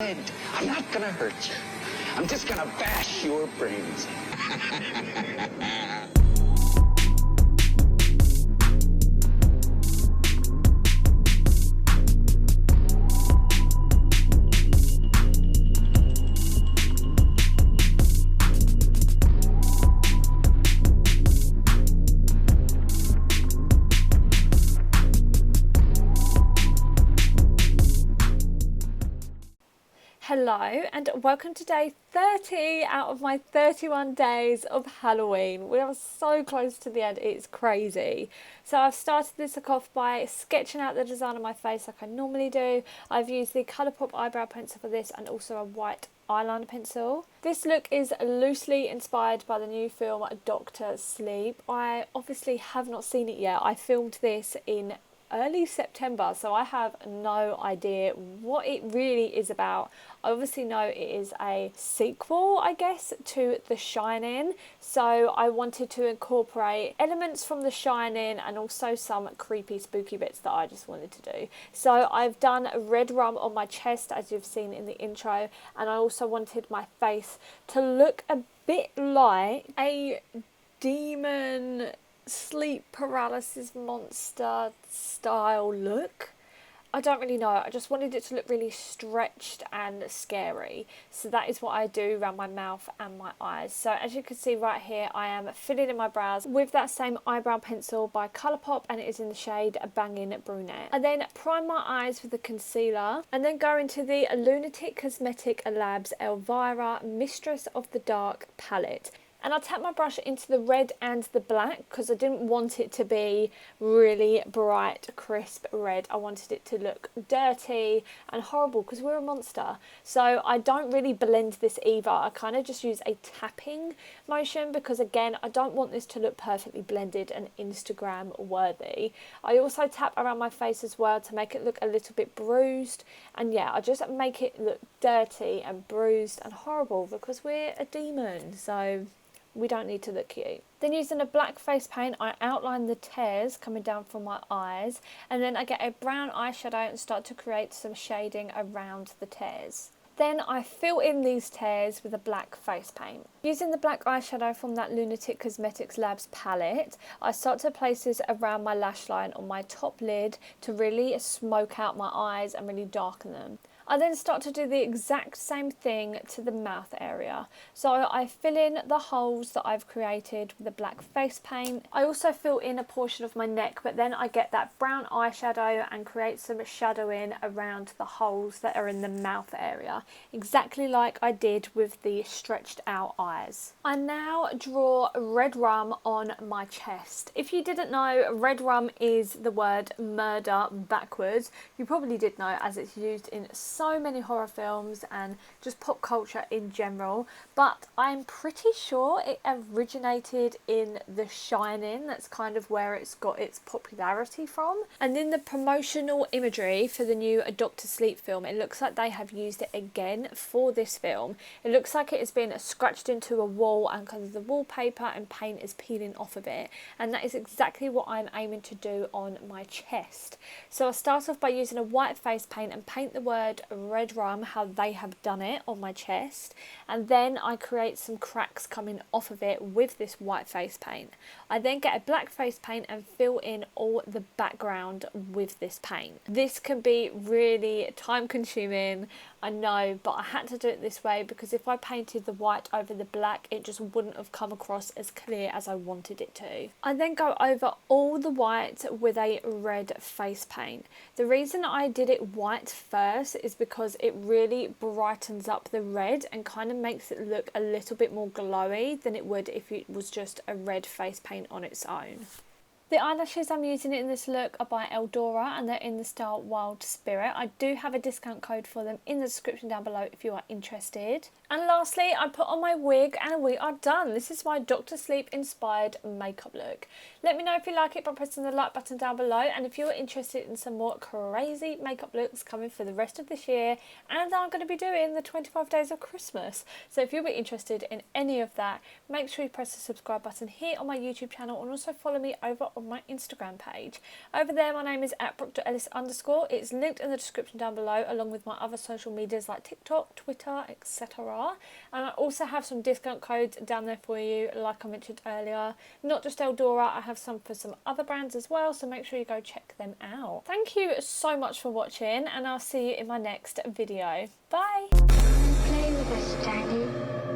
I'm not gonna hurt you. I'm just gonna bash your brains. Hello and welcome to day 30 out of my 31 days of Halloween. We are so close to the end, it's crazy. So I've started this off by sketching out the design of my face like I normally do. I've used the Colourpop eyebrow pencil for this and also a white eyeliner pencil. This look is loosely inspired by the new film Dr. Sleep. I obviously have not seen it yet. I filmed this in early September, so I have no idea what it really is about. I obviously know it is a sequel, I guess, to The Shining, so I wanted to incorporate elements from The Shining and also some creepy spooky bits that I just wanted to do. So I've done Redrum on my chest, as you've seen in the intro, and I also wanted my face to look a bit like a demon sleep paralysis monster style look. I don't really know, I just wanted it to look really stretched and scary, so that is what I do around my mouth and my eyes. So as you can see right here, I am filling in my brows with that same eyebrow pencil by Colourpop, and it is in the shade Bangin' Brunette. I then prime my eyes with the concealer and then go into the Lunatic Cosmetic Labs Elvira Mistress of the Dark palette. And I tap my brush into the red and the black because I didn't want it to be really bright, crisp red. I wanted it to look dirty and horrible because we're a monster. So I don't really blend this either. I kind of just use a tapping motion because, again, I don't want this to look perfectly blended and Instagram worthy. I also tap around my face as well to make it look a little bit bruised. And yeah, I just make it look dirty and bruised and horrible because we're a demon. So we don't need to look cute. Then using a black face paint, I outline the tears coming down from my eyes, and then I get a brown eyeshadow and start to create some shading around the tears. Then I fill in these tears with a black face paint. Using the black eyeshadow from that Lunatic Cosmetics Labs palette, I start to place this around my lash line on my top lid to really smoke out my eyes and really darken them. I then start to do the exact same thing to the mouth area. So I fill in the holes that I've created with the black face paint. I also fill in a portion of my neck, but then I get that brown eyeshadow and create some shadowing around the holes that are in the mouth area, exactly like I did with the stretched out eyes. I now draw Redrum on my chest. If you didn't know, Redrum is the word murder backwards. You probably did know, as it's used in so many horror films and just pop culture in general, but I'm pretty sure it originated in The Shining. That's kind of where it's got its popularity from. And in the promotional imagery for the new Dr. Sleep film, it looks like they have used it again for this film. It looks like it has been scratched into a wall and kind of the wallpaper and paint is peeling off of it, and that is exactly what I'm aiming to do on my chest. So I start off by using a white face paint and paint the word Redrum how they have done it on my chest, and then I create some cracks coming off of it with this white face paint. I then get a black face paint and fill in all the background with this paint. This can be really time consuming, I know, but I had to do it this way because if I painted the white over the black, it just wouldn't have come across as clear as I wanted it to. I then go over all the white with a red face paint. The reason I did it white first is because it really brightens up the red and kind of makes it look a little bit more glowy than it would if it was just a red face paint on its own. The eyelashes I'm using in this look are by Eldora and they're in the style Wild Spirit. I do have a discount code for them in the description down below if you are interested. And lastly, I put on my wig and we are done. This is my Dr. Sleep inspired makeup look. Let me know if you like it by pressing the like button down below, and if you're interested in some more crazy makeup looks coming for the rest of this year, and I'm going to be doing the 25 days of Christmas. So if you'll be interested in any of that, make sure you press the subscribe button here on my YouTube channel and also follow me over on my Instagram page. Over there, my name is @Brooke.Ellis_. It's linked in the description down below, along with my other social medias like TikTok, Twitter, etc. And I also have some discount codes down there for you, like I mentioned earlier. Not just Eldora, I have some for some other brands as well, so make sure you go check them out. Thank you so much for watching, and I'll see you in my next video. Bye! Play with us, Daddy.